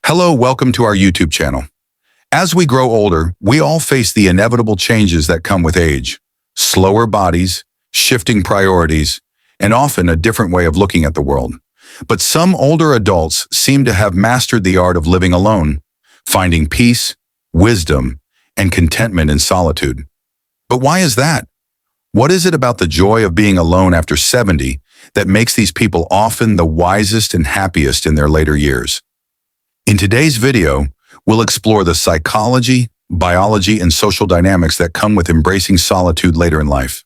Hello, welcome to our YouTube channel. As we grow older, we all face the inevitable changes that come with age. Slower bodies, shifting priorities, and often a different way of looking at the world. But some older adults seem to have mastered the art of living alone, finding peace, wisdom, and contentment in solitude. But why is that? What is it about the joy of being alone after 70 that makes these people often the wisest and happiest in their later years? In today's video, we'll explore the psychology, biology, and social dynamics that come with embracing solitude later in life.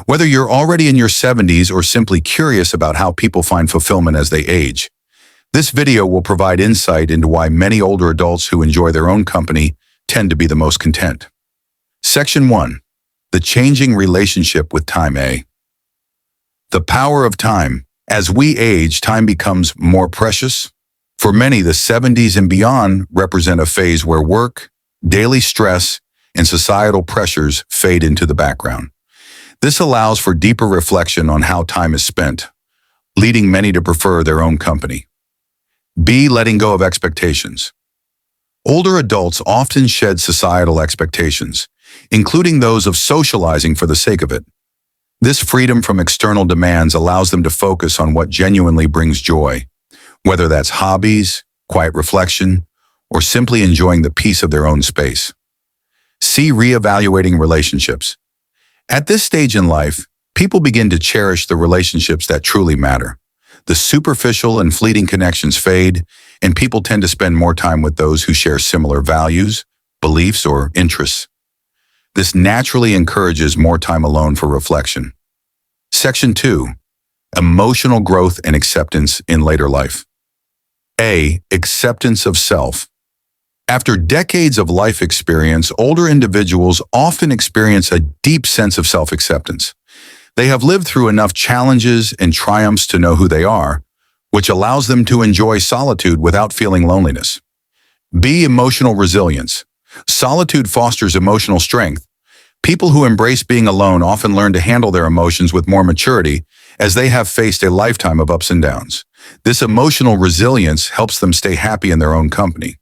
Whether you're already in your 70s or simply curious about how people find fulfillment as they age, this video will provide insight into why many older adults who enjoy their own company tend to be the most content. Section 1. The changing relationship with time. The power of time. As we age, time becomes more precious. For many, the 70s and beyond represent a phase where work, daily stress, and societal pressures fade into the background. This allows for deeper reflection on how time is spent, leading many to prefer their own company. B. Letting go of expectations. Older adults often shed societal expectations, including those of socializing for the sake of it. This freedom from external demands allows them to focus on what genuinely brings joy, whether that's hobbies, quiet reflection, or simply enjoying the peace of their own space. C. Reevaluating relationships. At this stage in life, people begin to cherish the relationships that truly matter. The superficial and fleeting connections fade, and people tend to spend more time with those who share similar values, beliefs, or interests. This naturally encourages more time alone for reflection. Section 2. Emotional growth and acceptance in later life. A. Acceptance of self. After decades of life experience, older individuals often experience a deep sense of self-acceptance. They have lived through enough challenges and triumphs to know who they are, which allows them to enjoy solitude without feeling loneliness. B. Emotional resilience. Solitude fosters emotional strength. People who embrace being alone often learn to handle their emotions with more maturity, as they have faced a lifetime of ups and downs. This emotional resilience helps them stay happy in their own company.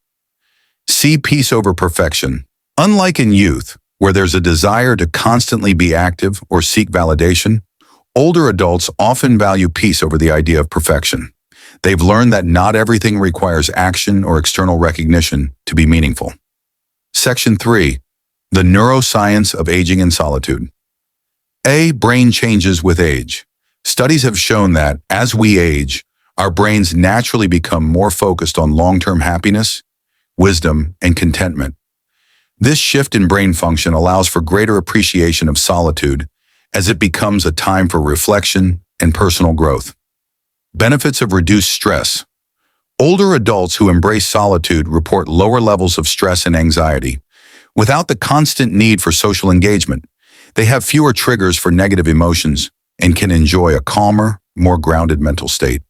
C. Peace over perfection. Unlike in youth, where there's a desire to constantly be active or seek validation, older adults often value peace over the idea of perfection. They've learned that not everything requires action or external recognition to be meaningful. Section 3. The neuroscience of aging in solitude. A. Brain changes with age. Studies have shown that, as we age, our brains naturally become more focused on long-term happiness, wisdom, and contentment. This shift in brain function allows for greater appreciation of solitude, as it becomes a time for reflection and personal growth. Benefits of reduced stress. Older adults who embrace solitude report lower levels of stress and anxiety. Without the constant need for social engagement, they have fewer triggers for negative emotions and can enjoy a calmer, more grounded mental state.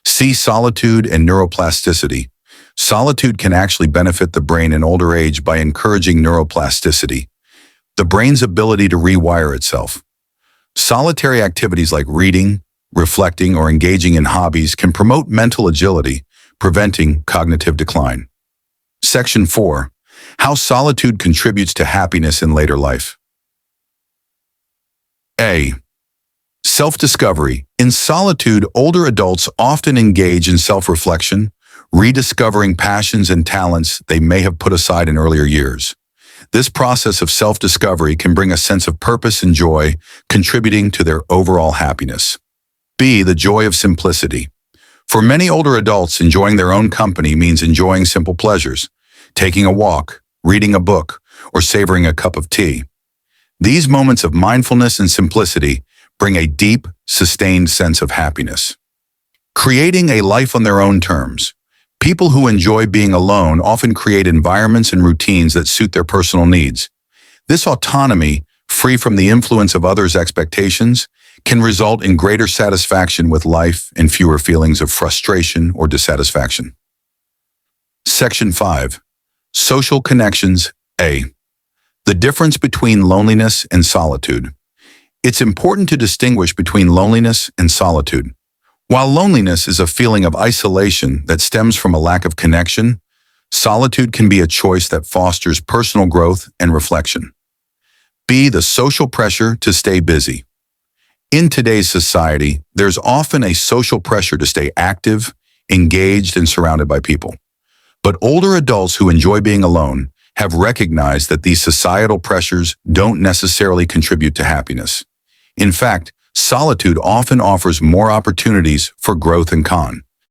C. Solitude and neuroplasticity. Solitude can actually benefit the brain in older age by encouraging neuroplasticity, the brain's ability to rewire itself. Solitary activities like reading, reflecting, or engaging in hobbies can promote mental agility, preventing cognitive decline. Section 4. How solitude contributes to happiness in later life. A. Self-discovery. In solitude, older adults often engage in self-reflection, rediscovering passions and talents they may have put aside in earlier years. This process of self-discovery can bring a sense of purpose and joy, contributing to their overall happiness. B. The joy of simplicity. For many older adults, enjoying their own company means enjoying simple pleasures, taking a walk, reading a book, or savoring a cup of tea. These moments of mindfulness and simplicity bring a deep, sustained sense of happiness. Creating a life on their own terms. People who enjoy being alone often create environments and routines that suit their personal needs. This autonomy, free from the influence of others' expectations, can result in greater satisfaction with life and fewer feelings of frustration or dissatisfaction. Section 5. Social connections. A. The difference between loneliness and solitude. It's important to distinguish between loneliness and solitude. While loneliness is a feeling of isolation that stems from a lack of connection, Solitude can be a choice that fosters personal growth and reflection. B. The social pressure to stay busy. In today's society, there's often a social pressure to stay active, engaged, and surrounded by people. But older adults who enjoy being alone have recognized that these societal pressures don't necessarily contribute to happiness. In fact, solitude often offers more opportunities for growth and calm.